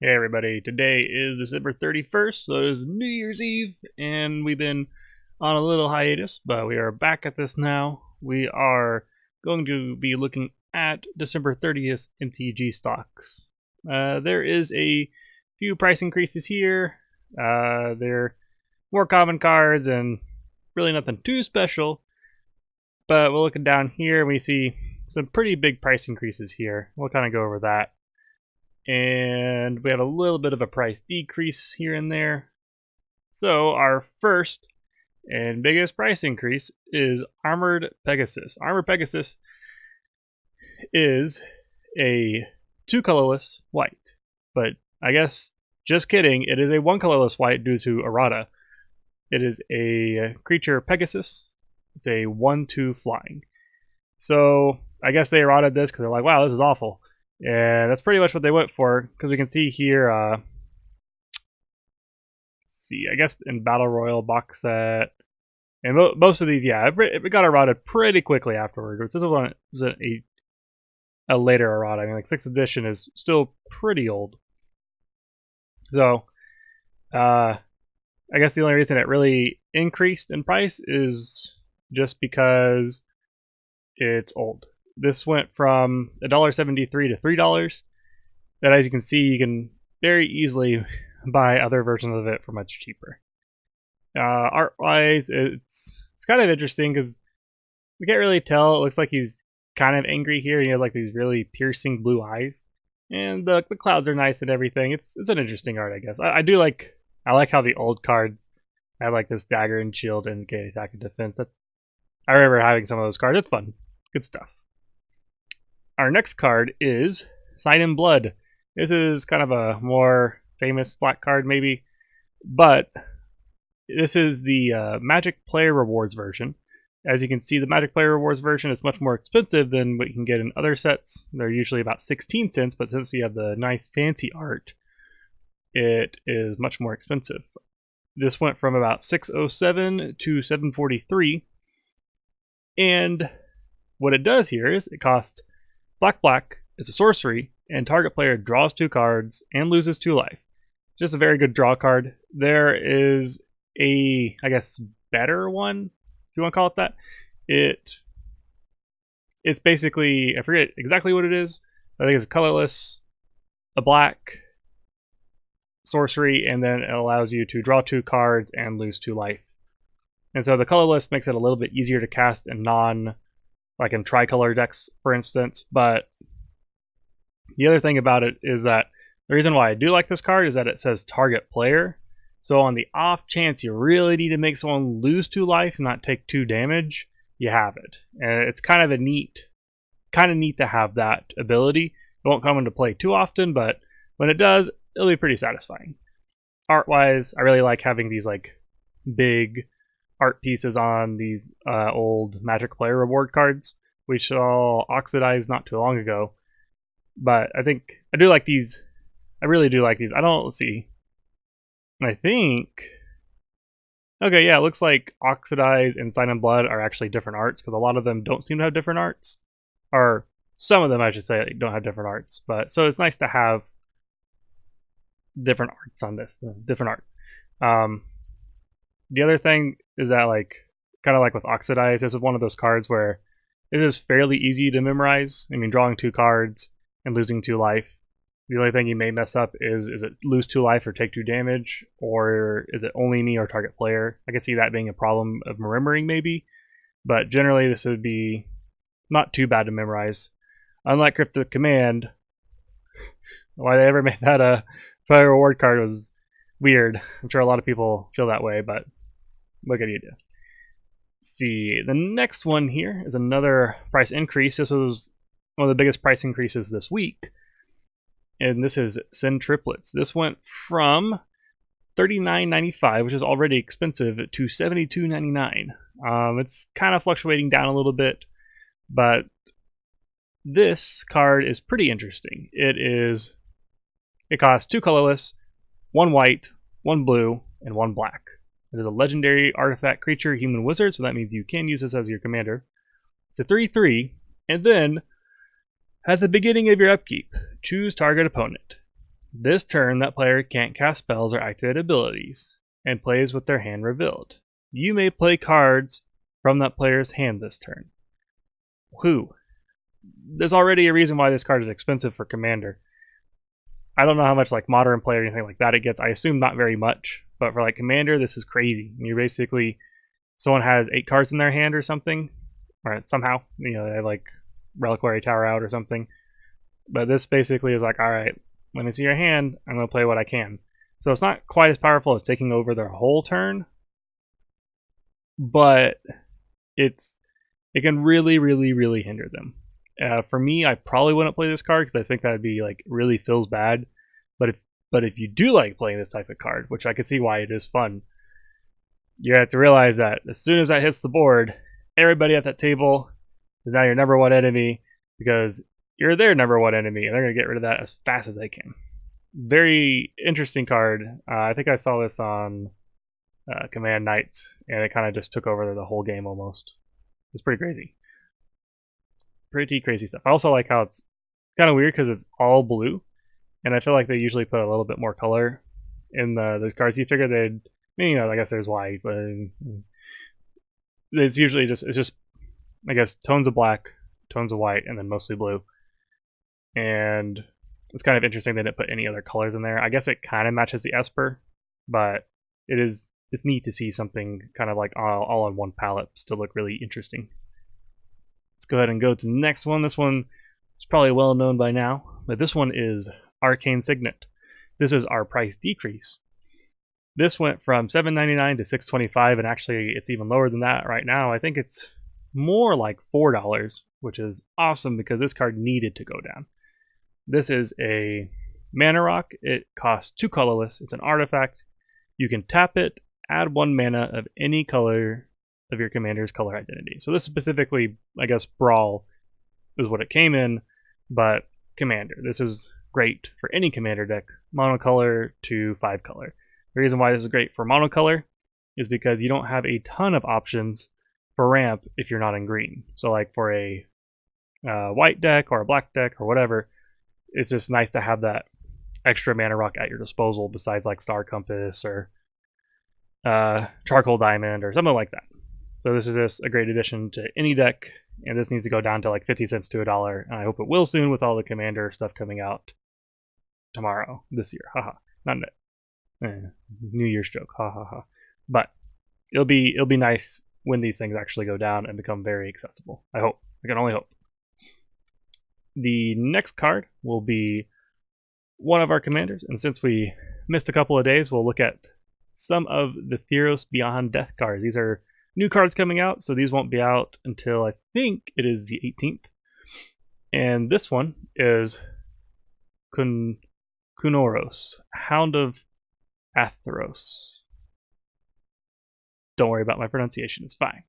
Hey everybody, today is December 31st, so it is New Year's Eve, and we've been on a little hiatus, but we are back at this now. We are going to be looking at December 30th MTG stocks. There is a few price increases here. They're more common cards and really nothing too special, but we're looking down here and we see some pretty big price increases here. We'll kind of go over that. And we had a little bit of a price decrease here and there. So our first and biggest price increase is Armored Pegasus. Armored Pegasus is a 2 colorless white, but I guess just kidding, it is a 1 colorless white due to errata. It is a creature Pegasus. It's a 1/2 flying. So I guess they errataed this because they're like, wow, this is awful. And that's pretty much what they went for, because we can see here, let's see, I guess in Battle Royal box set, and most of these, yeah, it got errated pretty quickly afterwards. This one is a later errata. I mean, like 6th edition is still pretty old. So, I guess the only reason it really increased in price is just because it's old. This went from $1.73 to $3. That, as you can see, you can very easily buy other versions of it for much cheaper. Art-wise, it's kind of interesting because we can't really tell. It looks like he's kind of angry here. He has like these really piercing blue eyes, and the clouds are nice and everything. It's an interesting art, I guess. I like how the old cards have like this dagger and shield indicate attack and defense. I remember having some of those cards. It's fun, good stuff. Our next card is Sign in Blood. This is kind of a more famous black card, maybe, but this is the Magic Player Rewards version. As you can see, the Magic Player Rewards version is much more expensive than what you can get in other sets. They're usually about 16 cents, but since we have the nice fancy art, it is much more expensive. This went from about 607 to 743, and what it does here is it costs black, it's a sorcery, and target player draws 2 cards and loses 2 life. Just a very good draw card. There is a, I guess, better one, if you want to call it that. It's basically, I forget exactly what it is. I think it's a colorless, a black sorcery, and then it allows you to draw 2 cards and lose 2 life. And so the colorless makes it a little bit easier to cast in like in tricolor decks, for instance. But the other thing about it is that the reason why I do like this card is that it says target player. So on the off chance you really need to make someone lose 2 life and not take 2 damage, you have it. And it's kind of neat to have that ability. It won't come into play too often, but when it does, it'll be pretty satisfying. Art-wise, I really like having these like big art pieces on these old Magic Player Reward cards, which all oxidized not too long ago. But I do like these. I really do like these. Let's see. I think, okay, yeah, it looks like Oxidize and Sign in Blood are actually different arts, because a lot of them don't seem to have different arts. Or some of them, I should say, don't have different arts. But so it's nice to have different arts on this, different art. The other thing is that, like, kind of like with Oxidize, this is one of those cards where it is fairly easy to memorize. I mean, drawing 2 cards and losing 2 life. The only thing you may mess up is it lose 2 life or take 2 damage, or is it only me or target player? I could see that being a problem of remembering maybe, but generally this would be not too bad to memorize. Unlike Cryptic Command, why they ever made that a player reward card was weird. I'm sure a lot of people feel that way, but what can you do? Let's see, the next one here is another price increase. This was one of the biggest price increases this week, and this is Sen Triplets. This went from $39.95, which is already expensive, to $72.99. It's kind of fluctuating down a little bit, but this card is pretty interesting. It costs 2 colorless, 1 white, 1 blue, and 1 black. It is a legendary artifact creature, human wizard, so that means you can use this as your commander. It's a 3/3, and then, at the beginning of your upkeep, choose target opponent. This turn, that player can't cast spells or activate abilities, and plays with their hand revealed. You may play cards from that player's hand this turn. Whew. There's already a reason why this card is expensive for Commander. I don't know how much like Modern play or anything like that it gets. I assume not very much, but for like Commander, this is crazy. You're basically, someone has 8 cards in their hand or something, or somehow, you know, they have like Reliquary Tower out or something. But this basically is like, all right, when it's in your hand, I'm going to play what I can. So it's not quite as powerful as taking over their whole turn, but it can really, really, really hinder them. For me, I probably wouldn't play this card because I think that'd be like really feels bad. But if you do like playing this type of card, which I can see why it is fun, you have to realize that as soon as that hits the board, everybody at that table is now your number one enemy because you're their number one enemy, and they're going to get rid of that as fast as they can. Very interesting card. I think I saw this on Command Knights, and it kind of just took over the whole game almost. It's pretty crazy. Pretty crazy stuff. I also like how it's kind of weird because it's all blue, and I feel like they usually put a little bit more color in those cards. You figure they'd, you know, I guess there's white, but it's usually just, I guess, tones of black, tones of white, and then mostly blue. And it's kind of interesting they didn't put any other colors in there. I guess it kind of matches the Esper, but it's neat to see something kind of like all on one palette still look really interesting. Let's go ahead and go to the next one. This one is probably well known by now, but this one is Arcane Cygnet. This is our price decrease. This went from $7.99 to $6.25, and actually it's even lower than that right now. I think it's more like $4, which is awesome because this card needed to go down. This is a mana rock. It costs 2 colorless. It's an artifact. You can tap it, add 1 mana of any color of your commander's color identity. So this specifically, I guess, Brawl is what it came in, but Commander. This is great for any Commander deck, monocolor to 5-color. The reason why this is great for monocolor is because you don't have a ton of options for ramp if you're not in green. So like for a white deck or a black deck or whatever, it's just nice to have that extra mana rock at your disposal besides like Star Compass or Charcoal Diamond or something like that. So this is just a great addition to any deck, and this needs to go down to like 50 cents to $1, and I hope it will soon with all the Commander stuff coming out tomorrow, this year. Haha. Not New Year's joke. Ha ha ha. But it'll be nice when these things actually go down and become very accessible. I hope. I can only hope. The next card will be one of our commanders, and since we missed a couple of days, we'll look at some of the Theros Beyond Death cards. These are new cards coming out, so these won't be out until I think it is the 18th. And this one is Kunoros, Hound of Atheros. Don't worry about my pronunciation, it's fine.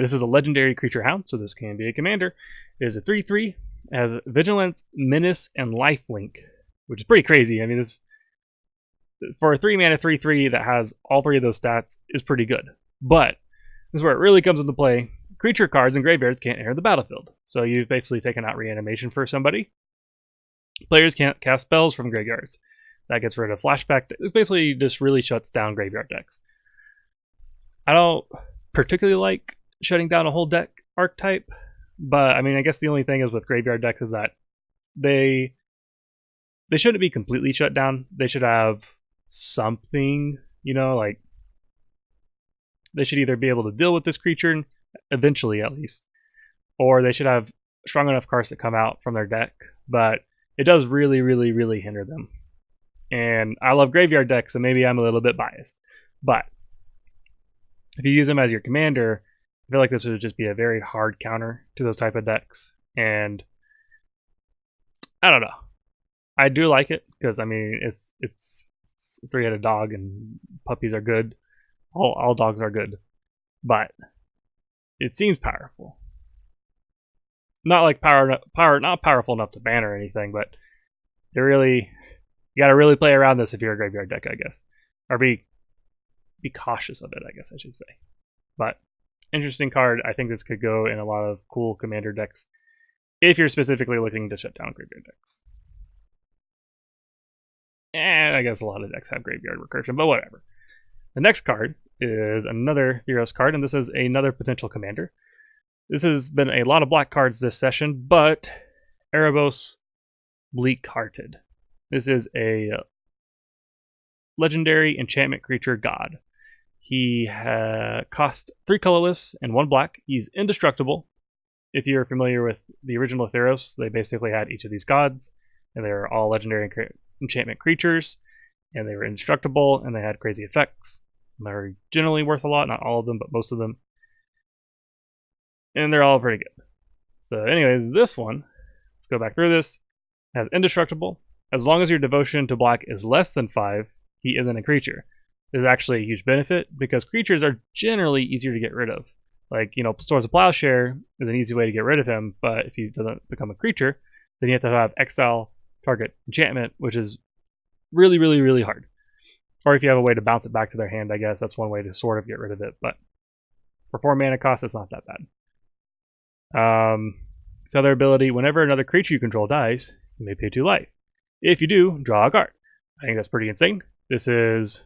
This is a legendary creature hound, so this can be a commander. It is a 3/3, has Vigilance, Menace, and Lifelink, which is pretty crazy. I mean, this for a 3-mana 3/3 that has all 3 of those stats is pretty good. But this is where it really comes into play. Creature cards and graveyards can't enter the battlefield. So you've basically taken out reanimation for somebody. Players can't cast spells from graveyards. That gets rid of flashback. It basically just really shuts down graveyard decks. I don't particularly like shutting down a whole deck archetype, but I mean, I guess the only thing is with graveyard decks is that they shouldn't be completely shut down. They should have something, you know, like they should either be able to deal with this creature eventually at least, or they should have strong enough cards that come out from their deck, but it does really, really, really hinder them. And I love graveyard decks, so maybe I'm a little bit biased, but if you use them as your commander, I feel like this would just be a very hard counter to those type of decks. And I don't know. I do like it because I mean it's a 3-headed dog and puppies are good. All dogs are good, but it seems powerful. Not like not powerful enough to ban or anything, but you got to really play around this if you're a graveyard deck, I guess, or be cautious of it, I guess I should say. But interesting card. I think this could go in a lot of cool commander decks if you're specifically looking to shut down graveyard decks. I guess a lot of decks have graveyard recursion, but whatever. The next card is another Erebos card, and this is another potential commander. This has been a lot of black cards this session, but Erebos Bleak-Hearted. This is a legendary enchantment creature god. He costs 3 colorless and 1 black. He's indestructible. If you're familiar with the original Erebos, they basically had each of these gods, and they were all legendary enchantment creatures, and they were indestructible, and they had crazy effects. They're generally worth a lot, not all of them, but most of them. And they're all pretty good. So anyways, this one, let's go back through this, has indestructible. As long as your devotion to black is less than 5, he isn't a creature. This is actually a huge benefit, because creatures are generally easier to get rid of. Like, Swords of Plowshare is an easy way to get rid of him, but if he doesn't become a creature, then you have to have exile target enchantment, which is really, really, really hard. Or if you have a way to bounce it back to their hand, I guess that's one way to sort of get rid of it, but for 4 mana cost, it's not that bad. This other ability, whenever another creature you control dies, you may pay 2 life. If you do, draw a card. I think that's pretty insane. This is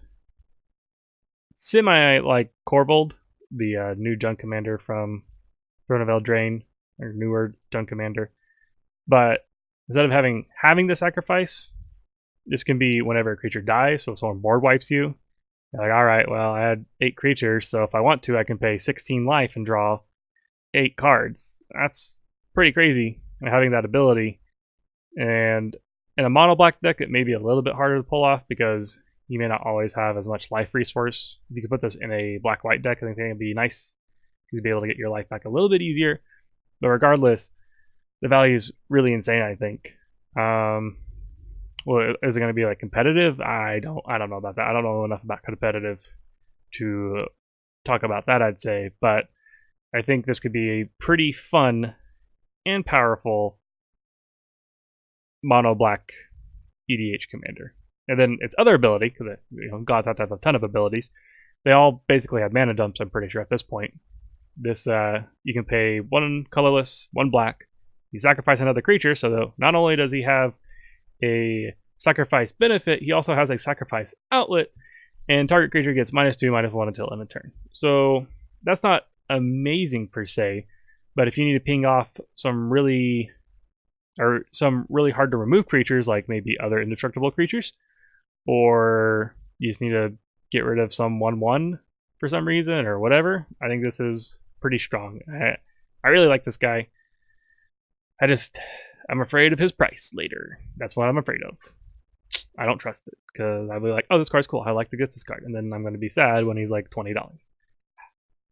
semi-like Corvold, the new Junk Commander from Throne of Eldraine, or newer Junk Commander. But instead of having the sacrifice, this can be whenever a creature dies, so if someone board wipes you, you're like, alright, well, I had 8 creatures, so if I want to, I can pay 16 life and draw 8 cards. That's pretty crazy, having that ability. And in a mono black deck, it may be a little bit harder to pull off, because you may not always have as much life resource. If you could put this in a black-white deck, I think it would be nice. You'd be able to get your life back a little bit easier. But regardless, the value is really insane, I think. Well, is it going to be like competitive? I don't know about that. I don't know enough about competitive to talk about that, I'd say. But I think this could be a pretty fun and powerful mono black EDH commander. And then its other ability, because gods have to have a ton of abilities, they all basically have mana dumps, I'm pretty sure, at this point. This, you can pay 1 colorless, 1 black. You sacrifice another creature, so not only does he have a sacrifice benefit, he also has a sacrifice outlet, and target creature gets -2, -1 until end of turn. So that's not amazing per se, but if you need to ping off some really hard to remove creatures, like maybe other indestructible creatures, or you just need to get rid of some 1/1 for some reason or whatever, I think this is pretty strong. I really like this guy. I'm afraid of his price later. That's what I'm afraid of. I don't trust it, because I'll be like, oh, this card's cool, I like to get this card, and then I'm going to be sad when he's like $20.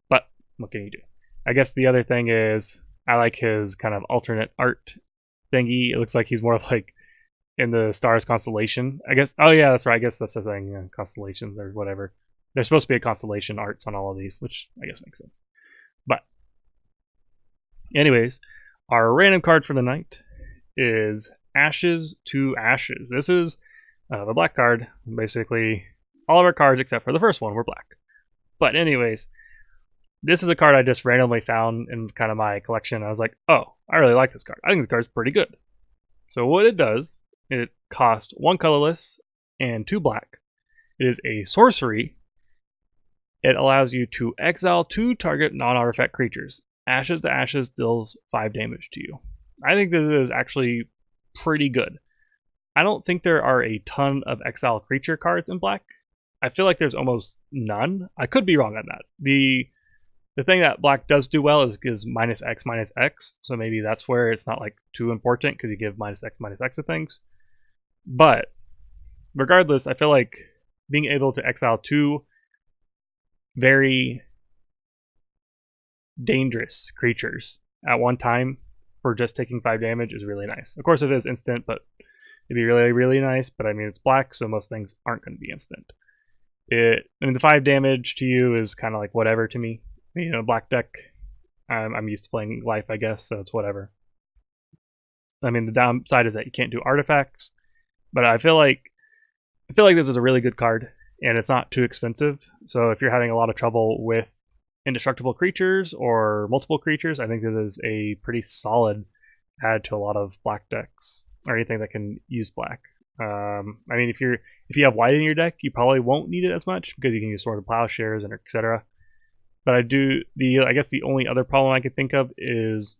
But what can you do? I guess the other thing is, I like his kind of alternate art thingy. It looks like he's more like in the stars constellation, I guess. Oh yeah, that's right, I guess that's the thing, constellations or whatever. There's supposed to be a constellation arts on all of these, which I guess makes sense. But anyways, our random card for the night is Ashes to Ashes. This is the black card. Basically, all of our cards except for the first one were black. But anyways, this is a card I just randomly found in kind of my collection. I was like, oh, I really like this card. I think the card's pretty good. So what it does, it costs 1 colorless and 2 black. It is a sorcery. It allows you to exile 2 target non-artifact creatures. Ashes to Ashes deals 5 damage to you. I think this is actually pretty good. I don't think there are a ton of exile creature cards in black. I feel like there's almost none. I could be wrong on that. The thing that black does do well is -X/-X, so maybe that's where it's not like too important, because you give -X/-X to things. But regardless, I feel like being able to exile 2 very dangerous creatures at one time for just taking 5 damage is really nice. Of course, it is instant, but it'd be really, really nice. But I mean, it's black, so most things aren't going to be instant. The 5 damage to you is kind of like whatever to me. Black deck, I'm used to playing life, I guess, so it's whatever. I mean, the downside is that you can't do artifacts, but I feel like this is a really good card, and it's not too expensive. So if you're having a lot of trouble with indestructible creatures or multiple creatures, I think this is a pretty solid add to a lot of black decks, or anything that can use black. I mean, if you have white in your deck, you probably won't need it as much because you can use Sword of Plowshares and etc. But I guess the only other problem I could think of is,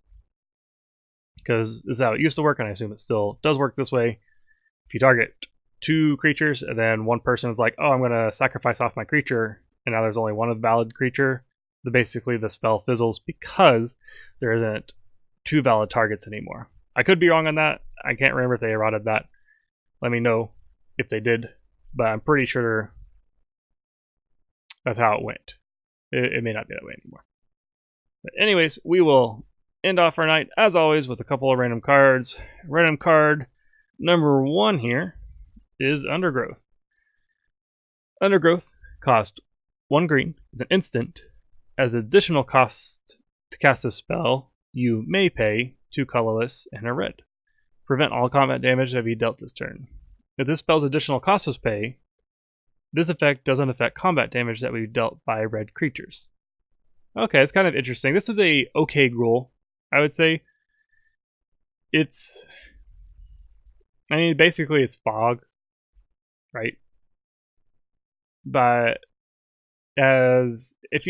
because this is how it used to work, and I assume it still does work this way. If you target 2 creatures and then one person is like, oh, I'm going to sacrifice off my creature, and now there's only one valid creature, then basically the spell fizzles because there isn't 2 valid targets anymore. I could be wrong on that. I can't remember if they eroded that. Let me know if they did, but I'm pretty sure that's how it went. It may not be that way anymore. But anyways, we will end off our night, as always, with a couple of random cards. Random card number 1 here is Undergrowth. Undergrowth cost 1 green with an instant. As additional cost to cast a spell, you may pay 2 colorless and a red. Prevent all combat damage that be dealt this turn. If this spell's additional cost was pay, this effect doesn't affect combat damage that we dealt by red creatures. Okay, it's kind of interesting. This is a okay rule, I would say. Basically it's fog, right? But if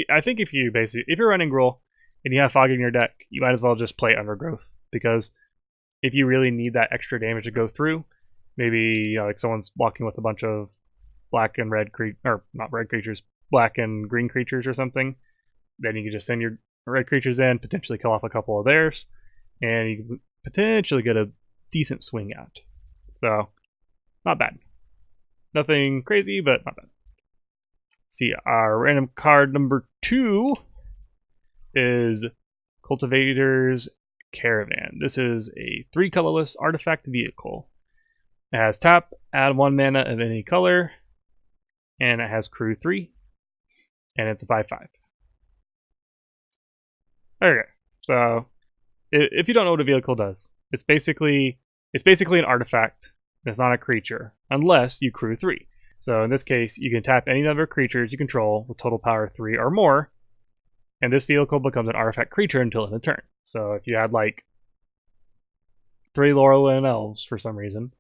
you're running rule and you have fog in your deck, you might as well just play Undergrowth, because if you really need that extra damage to go through, maybe like someone's walking with a bunch of black and black and green creatures or something, then you can just send your red creatures in, potentially kill off a couple of theirs, and you can potentially get a decent swing out. So, not bad. Nothing crazy, but not bad. See, our random card number 2 is Cultivator's Caravan. This is a 3 colorless artifact vehicle. It has tap, add 1 mana of any color, and it has crew 3, and it's a 5/5. Okay, so if you don't know what a vehicle does, it's basically an artifact. It's not a creature, unless you crew 3. So in this case, you can tap any number of creatures you control with total power 3 or more, and this vehicle becomes an artifact creature until end of turn. So if you had like 3 Laurelin Elves for some reason,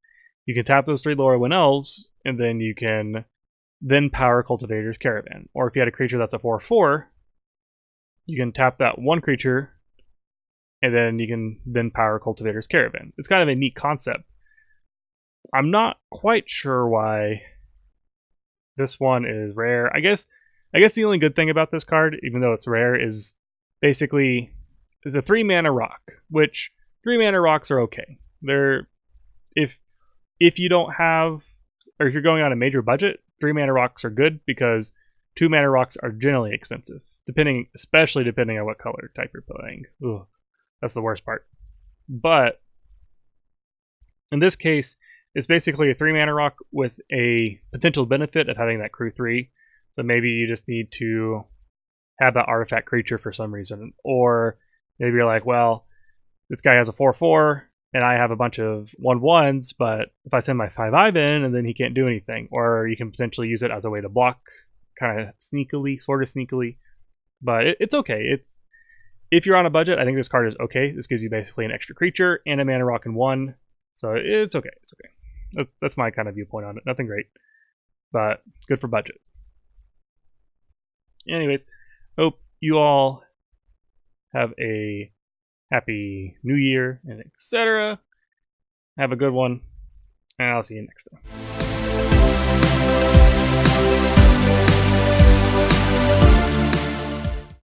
you can tap those 3 Laurelin Elves, and then you can power Cultivator's Caravan. Or if you had a creature that's a 4/4, you can tap that 1 creature, and then you can power Cultivator's Caravan. It's kind of a neat concept. I'm not quite sure why this one is rare. I guess the only good thing about this card, even though it's rare, is basically it's a 3-mana rock, which 3-mana rocks are okay. They're if you don't have, or if you're going on a major budget, 3-mana rocks are good, because 2-mana rocks are generally expensive, especially depending on what color type you're playing. Ugh, that's the worst part. But in this case, it's basically a 3-mana rock with a potential benefit of having that crew 3. So maybe you just need to have that artifact creature for some reason. Or maybe you're like, well, this guy has a 4/4, and I have a bunch of 1/1s, but if I send my 5/5 in, and then he can't do anything. Or you can potentially use it as a way to block, kind of sort of sneakily. But it's okay. If you're on a budget, I think this card is okay. This gives you basically an extra creature and a mana rock in 1. So it's okay. It's okay. That's my kind of viewpoint on it. Nothing great, but good for budget. Anyways, hope you all have a happy new year and etc. Have a good one, and I'll see you next time.